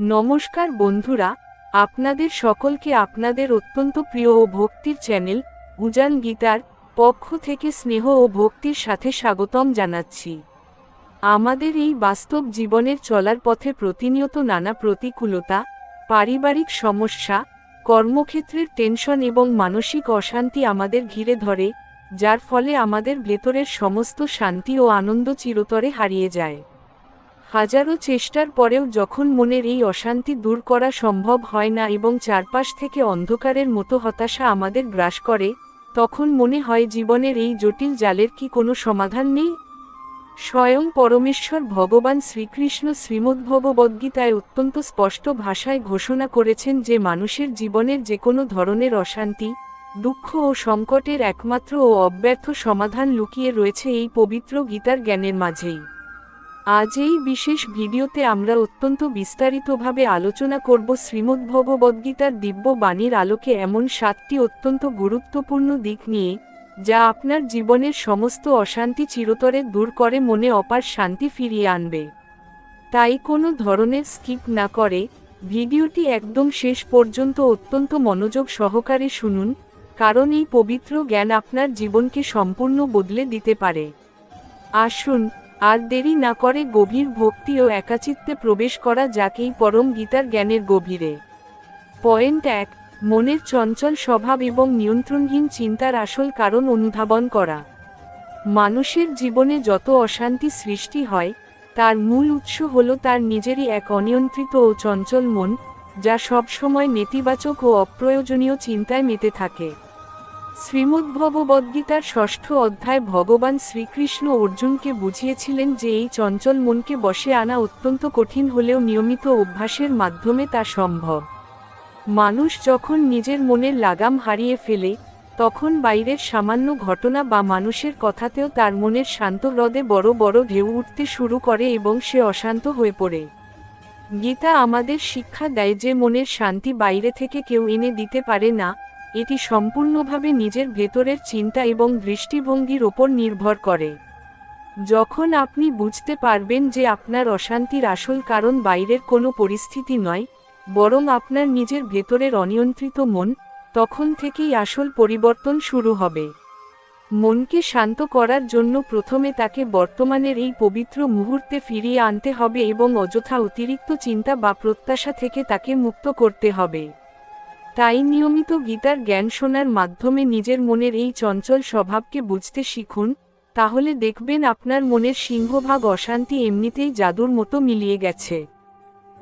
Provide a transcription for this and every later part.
নমস্কার বন্ধুরা, আপনাদের সকলকে আপনাদের অত্যন্ত প্রিয় ও ভক্তির চ্যানেল উজান গীতার পক্ষ থেকে স্নেহ ও ভক্তির সাথে স্বাগতম জানাচ্ছি। আমাদের এই বাস্তব জীবনের চলার পথে প্রতিনিয়ত নানা প্রতিকূলতা, পারিবারিক সমস্যা, কর্মক্ষেত্রের টেনশন এবং মানসিক অশান্তি আমাদের ঘিরে ধরে, যার ফলে আমাদের ভেতরের সমস্ত শান্তি ও আনন্দ চিরতরে হারিয়ে যায়। হাজারো চেষ্টার পরেও যখন মনের এই অশান্তি দূর করা সম্ভব হয় না এবং চারপাশ থেকে অন্ধকারের মতো হতাশা আমাদের গ্রাস করে, তখন মনে হয় জীবনের এই জটিল জালের কি কোনো সমাধান নেই? স্বয়ং পরমেশ্বর ভগবান শ্রীকৃষ্ণ শ্রীমদ্ভগবদ্গীতায় অত্যন্ত স্পষ্ট ভাষায় ঘোষণা করেছেন যে মানুষের জীবনের যে কোনো ধরনের অশান্তি, দুঃখ ও সংকটের একমাত্র ও অব্যর্থ সমাধান লুকিয়ে রয়েছে এই পবিত্র গীতার জ্ঞানের মাঝেই। আজ এই বিশেষ ভিডিওতে আমরা অত্যন্ত বিস্তারিতভাবে আলোচনা করব শ্রীমদ্ভগবদ্গীতার দিব্য বাণীর আলোকে এমন 7টি অত্যন্ত গুরুত্বপূর্ণ দিক নিয়ে, যা আপনার জীবনের সমস্ত অশান্তি চিরতরে দূর করে মনে অপার শান্তি ফিরিয়ে আনবে। তাই কোনো ধরনের স্কিপ না করে ভিডিওটি একদম শেষ পর্যন্ত অত্যন্ত মনোযোগ সহকারে শুনুন, কারণ এই পবিত্র জ্ঞান আপনার জীবনকে সম্পূর্ণ বদলে দিতে পারে। আসুন আর দেরি না করে গভীর ভক্তি ও একাচিত্তে প্রবেশ করা যাক এই পরম গীতার জ্ঞানের গভীরে। পয়েন্ট 1, মনের চঞ্চল স্বভাব এবং নিয়ন্ত্রণহীন চিন্তার আসল কারণ অনুধাবন করা। মানুষের জীবনে যত অশান্তি সৃষ্টি হয়, তার মূল উৎস হল তার নিজেরই এক অনিয়ন্ত্রিত ও চঞ্চল মন, যা সবসময় নেতিবাচক ও অপ্রয়োজনীয় চিন্তায় মেতে থাকে। শ্রীমদ্ভগবদ্গীতার 6ঠ অধ্যায় ভগবান শ্রীকৃষ্ণ অর্জুনকে বুঝিয়েছিলেন যে এই চঞ্চল মনকে বশে আনা অত্যন্ত কঠিন হলেও নিয়মিত অভ্যাসের মাধ্যমে তা সম্ভব। মানুষ যখন নিজের মনের লাগাম হারিয়ে ফেলে, তখন বাইরের সামান্য ঘটনা বা মানুষের কথাতেও তার মনের শান্ত হ্রদে বড় বড় ঢেউ উঠতে শুরু করে এবং সে অশান্ত হয়ে পড়ে। গীতা আমাদের শিক্ষা দেয় যে মনের শান্তি বাইরে থেকে কেউ এনে দিতে পারে না, এটি সম্পূর্ণভাবে নিজের ভেতরের চিন্তা এবং দৃষ্টিভঙ্গির ওপর নির্ভর করে। যখন আপনি বুঝতে পারবেন যে আপনার অশান্তির আসল কারণ বাইরের কোনো পরিস্থিতি নয়, বরং আপনার নিজের ভেতরের অনিয়ন্ত্রিত মন, তখন থেকেই আসল পরিবর্তন শুরু হবে। মনকে শান্ত করার জন্য প্রথমে তাকে বর্তমানের এই পবিত্র মুহূর্তে ফিরিয়ে আনতে হবে এবং অযথা অতিরিক্ত চিন্তা বা প্রত্যাশা থেকে তাকে মুক্ত করতে হবে। তাই নিয়মিত গীতার জ্ঞান শোনার মাধ্যমে নিজের মনের এই চঞ্চল স্বভাবকে বুঝতে শিখুন, তাহলে দেখবেন আপনার মনের সিংহভাগ অশান্তি এমনিতেই জাদুর মতো মিলিয়ে গেছে।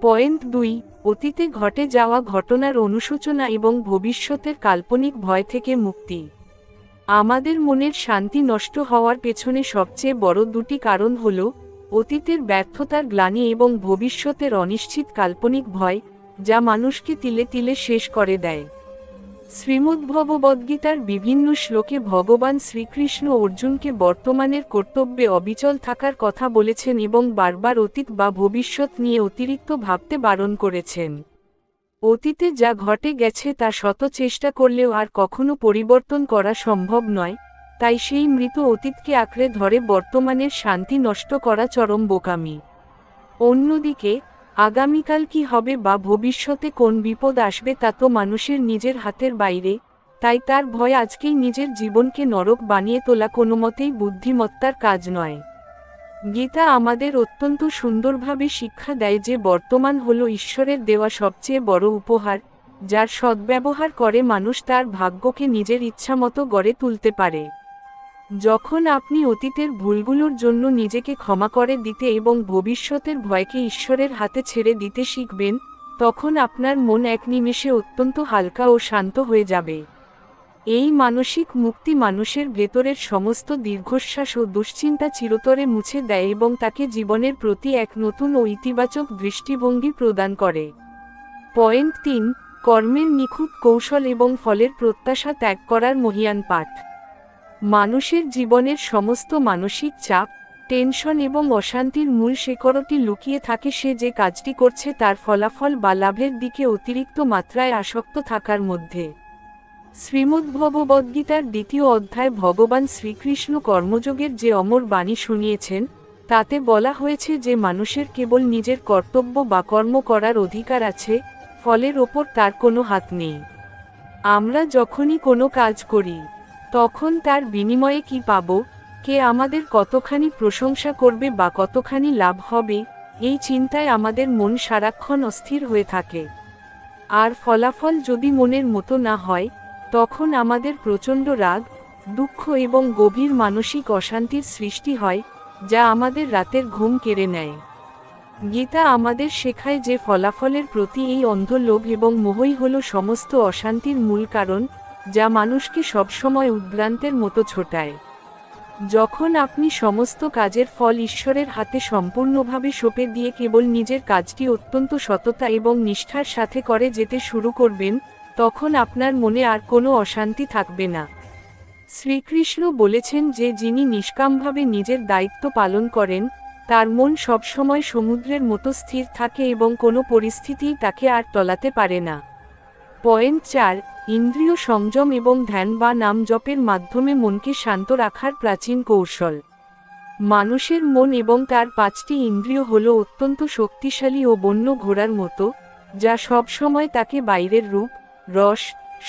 পয়েন্ট 2, অতীতে ঘটে যাওয়া ঘটনার অনুশোচনা এবং ভবিষ্যতের কাল্পনিক ভয় থেকে মুক্তি। আমাদের মনের শান্তি নষ্ট হওয়ার পেছনে সবচেয়ে বড় দুটি কারণ হল অতীতের ব্যর্থতার গ্লানি এবং ভবিষ্যতের অনিশ্চিত কাল্পনিক ভয়, যা মানুষকে তিলে তিলে শেষ করে দেয়। শ্রীমদ্ভগবদ্গীতার বিভিন্ন শ্লোকে ভগবান শ্রীকৃষ্ণ অর্জুনকে বর্তমানের কর্তব্যে অবিচল থাকার কথা বলেছেন এবং বারবার অতীত বা ভবিষ্যৎ নিয়ে অতিরিক্ত ভাবতে বারণ করেছেন। অতীতে যা ঘটে গেছে তা শত চেষ্টা করলেও আর কখনো পরিবর্তন করা সম্ভব নয়, তাই সেই মৃত অতীতকে আঁকড়ে ধরে বর্তমানের শান্তি নষ্ট করা চরম বোকামি। অন্যদিকে আগামীকাল কি হবে বা ভবিষ্যতে কোন বিপদ আসবে তা তো মানুষের নিজের হাতের বাইরে, তাই তার ভয় আজকেই নিজের জীবনকে নরক বানিয়ে তোলা কোনোমতেই বুদ্ধিমত্তার কাজ নয়। গীতা আমাদের অত্যন্ত সুন্দরভাবে শিক্ষা দেয় যে বর্তমান হল ঈশ্বরের দেওয়া সবচেয়ে বড় উপহার, যার সদ্ব্যবহার করে মানুষ তার ভাগ্যকে নিজের ইচ্ছামতো গড়ে তুলতে পারে। যখন আপনি অতীতের ভুলগুলোর জন্য নিজেকে ক্ষমা করে দিতে এবং ভবিষ্যতের ভয়কে ঈশ্বরের হাতে ছেড়ে দিতে শিখবেন, তখন আপনার মন এক নিমেষে অত্যন্ত হালকা ও শান্ত হয়ে যাবে। এই মানসিক মুক্তি মানুষের ভেতরের সমস্ত দীর্ঘশ্বাস ও দুশ্চিন্তা চিরতরে মুছে দেয় এবং তাকে জীবনের প্রতি এক নতুন ও ইতিবাচক দৃষ্টিভঙ্গি প্রদান করে। পয়েন্ট 3, কর্মের নিখুঁত কৌশল এবং ফলের প্রত্যাশা ত্যাগ করার মহিয়ান পাঠ। মানুষের জীবনের সমস্ত মানসিক চাপ, টেনশন এবং অশান্তির মূল শেকড়টি লুকিয়ে থাকে সে যে কাজটি করছে তার ফলাফল বা লাভের দিকে অতিরিক্ত মাত্রায় আসক্ত থাকার মধ্যে। শ্রীমদ্ভগবদ্গীতার 2য় অধ্যায় ভগবান শ্রীকৃষ্ণ কর্মযোগের যে অমর বাণী শুনিয়েছেন, তাতে বলা হয়েছে যে মানুষের কেবল নিজের কর্তব্য বা কর্ম করার অধিকার আছে, ফলের ওপর তার কোনো হাত নেই। আমরা যখনই কোনো কাজ করি, তখন তার বিনিময়ে কি পাব, কে আমাদের কতখানি প্রশংসা করবে বা কতখানি লাভ হবে, এই চিন্তায় আমাদের মন সারাক্ষণ অস্থির হয়ে থাকে। আর ফলাফল যদি মনের মতো না হয়, তখন আমাদের প্রচণ্ড রাগ, দুঃখ এবং গভীর মানসিক অশান্তির সৃষ্টি হয়, যা আমাদের রাতের ঘুম কেড়ে নেয়। গীতা আমাদের শেখায় যে ফলাফলের প্রতি এই অন্ধ লোভ এবং মোহই হল সমস্ত অশান্তির মূল কারণ, যা মানুষকে সবসময় উদ্ভ্রান্তের মতো ছোটায়। যখন আপনি সমস্ত কাজের ফল ঈশ্বরের হাতে সম্পূর্ণভাবে সঁপে দিয়ে কেবল নিজের কাজটি অত্যন্ত সততা এবং নিষ্ঠার সাথে করে যেতে শুরু করবেন, তখন আপনার মনে আর কোনো অশান্তি থাকবে না। শ্রীকৃষ্ণ বলেছেন যে যিনি নিষ্কামভাবে নিজের দায়িত্ব পালন করেন, তার মন সবসময় সমুদ্রের মতো স্থির থাকে এবং কোনো পরিস্থিতিই তাকে আর টলাতে পারে না। পয়েন্ট 4, ইন্দ্রিয় সংযম এবং ধ্যান বা নাম জপের মাধ্যমে মনকে শান্ত রাখার প্রাচীন কৌশল। মানুষের মন এবং তার 5টি ইন্দ্রিয় হল অত্যন্ত শক্তিশালী ও বন্য ঘোড়ার মতো, যা সব সময় তাকে বাইরের রূপ, রস,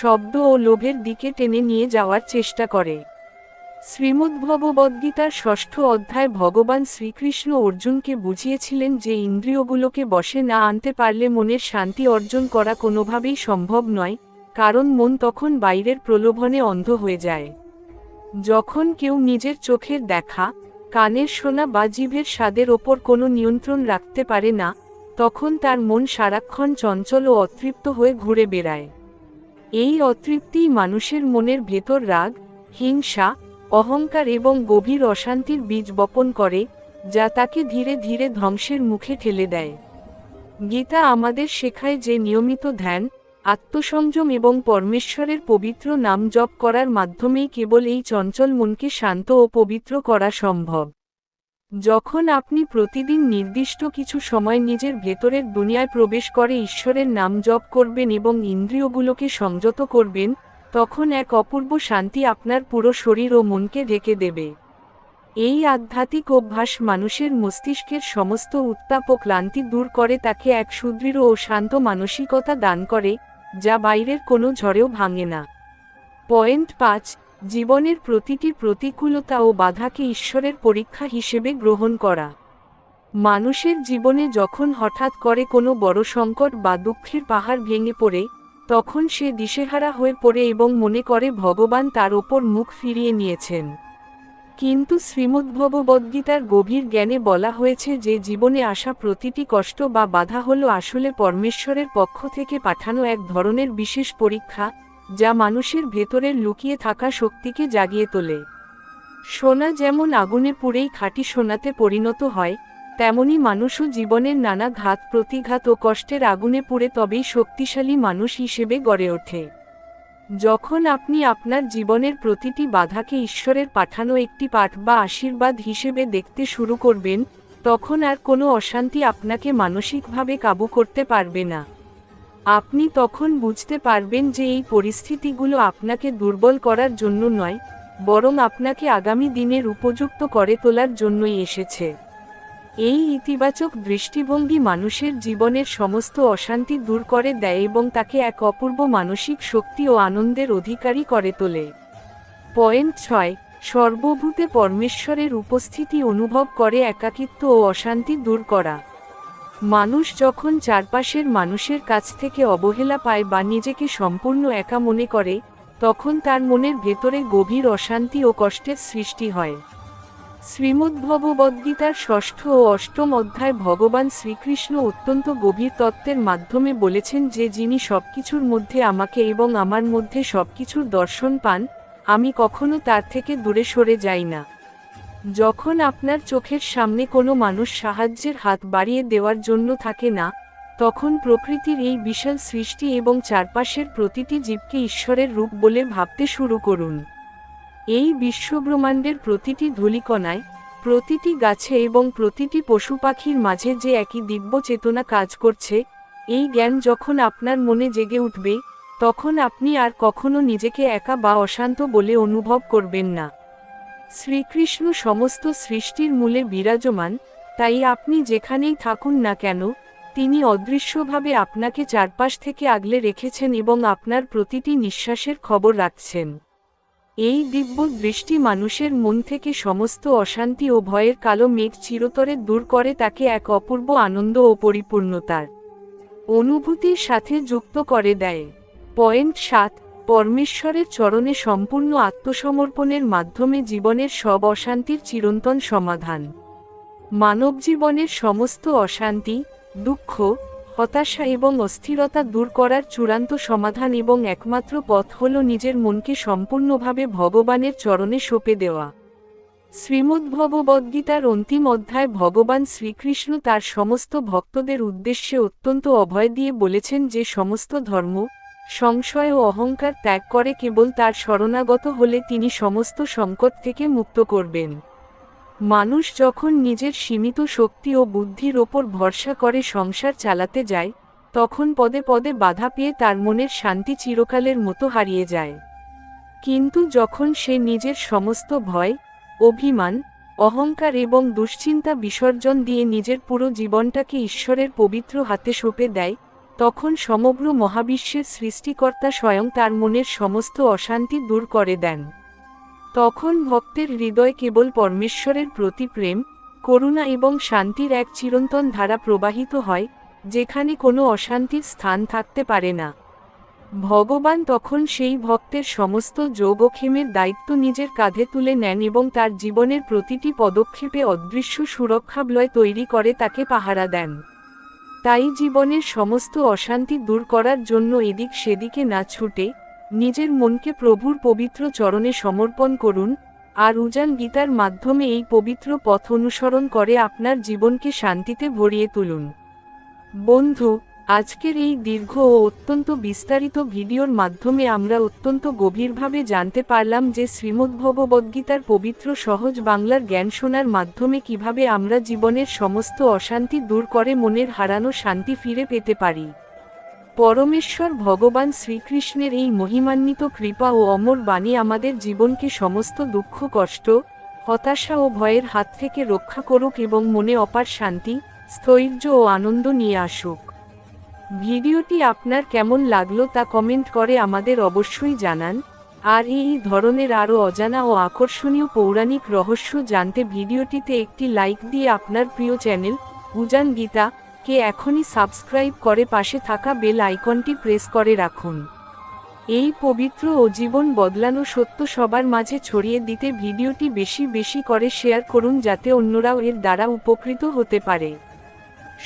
শব্দ ও লোভের দিকে টেনে নিয়ে যাওয়ার চেষ্টা করে। শ্রীমদ্ভগবদ্গীতার 6ঠ অধ্যায় ভগবান শ্রীকৃষ্ণ অর্জুনকে বুঝিয়েছিলেন যে ইন্দ্রিয়গুলোকে বশে না আনতে পারলে মনের শান্তি অর্জন করা কোনোভাবেই সম্ভব নয়, কারণ মন তখন বাইরের প্রলোভনে অন্ধ হয়ে যায়। যখন কেউ নিজের চোখের দেখা, কানের শোনা বা জিভের স্বাদের ওপর কোনো নিয়ন্ত্রণ রাখতে পারে না, তখন তার মন সারাক্ষণ চঞ্চল ও অতৃপ্ত হয়ে ঘুরে বেড়ায়। এই অতৃপ্তিই মানুষের মনের ভেতর রাগ, হিংসা, অহংকার এবং গভীর অশান্তির বীজ বপন করে, যা তাকে ধীরে ধীরে ধ্বংসের মুখে ঠেলে দেয়। গীতা আমাদের শেখায় যে নিয়মিত ধ্যান, আত্মসংযম এবং পরমেশ্বরের পবিত্র নাম জপ করার মাধ্যমেই কেবল এই চঞ্চল মনকে শান্ত ও পবিত্র করা সম্ভব। যখন আপনি প্রতিদিন নির্দিষ্ট কিছু সময় নিজের ভেতরের দুনিয়ায় প্রবেশ করে ঈশ্বরের নাম জপ করবেন এবং ইন্দ্রিয়গুলোকে সংযত করবেন, তখন এক অপূর্ব শান্তি আপনার পুরো শরীর ও মনকে ঢেকে দেবে। এই আধ্যাত্মিক অভ্যাস মানুষের মস্তিষ্কের সমস্ত উত্তাপ ও ক্লান্তি দূর করে, তাকে এক সুদৃঢ় ও শান্ত মানসিকতা দান করে, যা বাইরের কোনো ঝড়েও ভাঙে না। পয়েন্ট 5, জীবনের প্রতিটি প্রতিকূলতা ও বাধাকে ঈশ্বরের পরীক্ষা হিসেবে গ্রহণ করা। মানুষের জীবনে যখন হঠাৎ করে কোনো বড় সংকট বা দুঃখের পাহাড় ভেঙে পড়ে, তখন সে দিশেহারা হয়ে পড়ে এবং মনে করে ভগবান তার ওপর মুখ ফিরিয়ে নিয়েছেন। কিন্তু শ্রীমদ্ভগবদ্গীতার গভীর জ্ঞানে বলা হয়েছে যে জীবনে আসা প্রতিটি কষ্ট বা বাধা হলো আসলে পরমেশ্বরের পক্ষ থেকে পাঠানো এক ধরনের বিশেষ পরীক্ষা, যা মানুষের ভেতরের লুকিয়ে থাকা শক্তিকে জাগিয়ে তোলে। সোনা যেমন আগুনে পুড়েই খাঁটি সোনাতে পরিণত হয়, তেমনি মানুষও জীবনের নানা ঘাত প্রতিঘাত ও কষ্টের আগুনে পুড়ে তবেই শক্তিশালী মানুষ হিসেবে গড়ে ওঠে। যখন আপনি আপনার জীবনের প্রতিটি বাধাকে ঈশ্বরের পাঠানো একটি পাঠ বা আশীর্বাদ হিসেবে দেখতে শুরু করবেন, তখন আর কোনো অশান্তি আপনাকে মানসিকভাবে কাবু করতে পারবে না। আপনি তখন বুঝতে পারবেন যে এই পরিস্থিতিগুলো আপনাকে দুর্বল করার জন্য নয়, বরং আপনাকে আগামী দিনের উপযুক্ত করে তোলার জন্যই এসেছে। এই ইতিবাচক দৃষ্টিভঙ্গি মানুষের জীবনের সমস্ত অশান্তি দূর করে দেয় এবং তাকে এক অপূর্ব মানসিক শক্তি ও আনন্দের অধিকারী করে তোলে। পয়েন্ট 6, সর্বভূতে পরমেশ্বরের উপস্থিতি অনুভব করে একাকিত্ব ও অশান্তি দূর করা। মানুষ যখন চারপাশের মানুষের কাছ থেকে অবহেলা পায় বা নিজেকে সম্পূর্ণ একা মনে করে, তখন তার মনের ভেতরে গভীর অশান্তি ও কষ্টের সৃষ্টি হয়। শ্রীমদ্ভগবদ্গীতার 6ঠ ও 8ম অধ্যায় ভগবান শ্রীকৃষ্ণ অত্যন্ত গভীর তত্ত্বের মাধ্যমে বলেছেন যে যিনি সবকিছুর মধ্যে আমাকে এবং আমার মধ্যে সবকিছুর দর্শন পান, আমি কখনো তার থেকে দূরে সরে যাই না। যখন আপনার চোখের সামনে কোনো মানুষ সাহায্যের হাত বাড়িয়ে দেওয়ার জন্য থাকে না, তখন প্রকৃতির এই বিশাল সৃষ্টি এবং চারপাশের প্রতিটি জীবকে ঈশ্বরের রূপ বলে ভাবতে শুরু করুন। এই বিশ্বব্রহ্মাণ্ডের প্রতিটি ধূলিকণায়, প্রতিটি গাছে এবং প্রতিটি পশু পাখির মাঝে যে একই দিব্য চেতনা কাজ করছে, এই জ্ঞান যখন আপনার মনে জেগে উঠবে, তখন আপনি আর কখনো নিজেকে একা বা অশান্ত বলে অনুভব করবেন না। শ্রীকৃষ্ণ সমস্ত সৃষ্টির মূলে বিরাজমান, তাই আপনি যেখানেই থাকুন না কেন, তিনি অদৃশ্যভাবে আপনাকে চারপাশ থেকে আগলে রেখেছেন এবং আপনার প্রতিটি নিঃশ্বাসের খবর রাখছেন। এই দিব্য দৃষ্টি মানুষের মন থেকে সমস্ত অশান্তি ও ভয়ের কালো মেঘ চিরতরে দূর করে তাকে এক অপূর্ব আনন্দ ও পরিপূর্ণতার অনুভূতির সাথে যুক্ত করে দেয়। পয়েন্ট 7, পরমেশ্বরের চরণে সম্পূর্ণ আত্মসমর্পণের মাধ্যমে জীবনের সব অশান্তির চিরন্তন সমাধান। মানব জীবনের সমস্ত অশান্তি, দুঃখ, হতাশা এবং অস্থিরতা দূর করার চূড়ান্ত সমাধান এবং একমাত্র পথ হল নিজের মনকে সম্পূর্ণভাবে ভগবানের চরণে সঁপে দেওয়া। শ্রীমদ্ভগবদ্গীতার অন্তিম অধ্যায় ভগবান শ্রীকৃষ্ণ তার সমস্ত ভক্তদের উদ্দেশ্যে অত্যন্ত অভয় দিয়ে বলেছেন যে সমস্ত ধর্ম, সংশয় ও অহংকার ত্যাগ করে কেবল তার শরণাগত হলে তিনি সমস্ত সংকট থেকে মুক্ত করবেন। মানুষ যখন নিজের সীমিত শক্তি ও বুদ্ধির ওপর ভরসা করে সংসার চালাতে যায়, তখন পদে পদে বাধা পেয়ে তার মনের শান্তি চিরকালের মতো হারিয়ে যায়। কিন্তু যখন সে নিজের সমস্ত ভয়, অভিমান, অহংকার এবং দুশ্চিন্তা বিসর্জন দিয়ে নিজের পুরো জীবনটাকে ঈশ্বরের পবিত্র হাতে সঁপে দেয়, তখন সমগ্র মহাবিশ্বের সৃষ্টিকর্তা স্বয়ং তার মনের সমস্ত অশান্তি দূর করে দেন। তখন ভক্তের হৃদয় কেবল পরমেশ্বরের প্রতি প্রেম, করুণা এবং শান্তির এক চিরন্তন ধারা প্রবাহিত হয়, যেখানে কোনো অশান্তির স্থান থাকতে পারে না। ভগবান তখন সেই ভক্তের সমস্ত যোগক্ষেমের দায়িত্ব নিজের কাঁধে তুলে নেন এবং তার জীবনের প্রতিটি পদক্ষেপে অদৃশ্য সুরক্ষাবলয় তৈরি করে তাকে পাহারা দেন। তাই জীবনের সমস্ত অশান্তি দূর করার জন্য এদিক সেদিকে না ছুটে নিজের মনকে প্রভুর পবিত্র চরণে সমর্পণ করুন, আর উজান গীতার মাধ্যমে এই পবিত্র পথ অনুসরণ করে আপনার জীবনকে শান্তিতে ভরিয়ে তুলুন। বন্ধু, আজকের এই দীর্ঘ ও অত্যন্ত বিস্তারিত ভিডিওর মাধ্যমে আমরা অত্যন্ত গভীরভাবে জানতে পারলাম যে শ্রীমদ্ভগবদ্গীতার পবিত্র সহজ বাংলার জ্ঞান শোনার মাধ্যমে কিভাবে আমরা জীবনের সমস্ত অশান্তি দূর করে মনের হারানো শান্তি ফিরে পেতে পারি। পরমেশ্বর ভগবান শ্রীকৃষ্ণের এই মহিমান্বিত কৃপা ও অমর বাণী আমাদের জীবনকে সমস্ত দুঃখ, কষ্ট, হতাশা ও ভয়ের হাত থেকে রক্ষা করুক এবং মনে অপার শান্তি, স্থৈর্য ও আনন্দ নিয়ে আসুক। ভিডিওটি আপনার কেমন লাগলো তা কমেন্ট করে আমাদের অবশ্যই জানান, আর এই ধরনের আরও অজানা ও আকর্ষণীয় পৌরাণিক রহস্য জানতে ভিডিওটিতে একটি লাইক দিয়ে আপনার প্রিয় চ্যানেল উজান গীতা কে এখনই সাবস্ক্রাইব করে পাশে থাকা বেল আইকনটি প্রেস করে রাখুন। এই পবিত্র ও জীবন বদলানো সত্য সবার মাঝে ছড়িয়ে দিতে ভিডিওটি বেশি বেশি করে শেয়ার করুন যাতে অন্যরাও এর দ্বারা উপকৃত হতে পারে।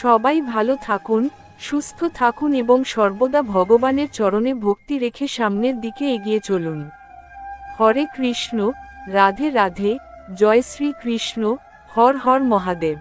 সবাই ভালো থাকুন, সুস্থ থাকুন এবং সর্বদা ভগবানের চরণে ভক্তি রেখে সামনের দিকে এগিয়ে চলুন। হরে কৃষ্ণ, রাধে রাধে, জয় শ্রী কৃষ্ণ, হর হর মহাদেব।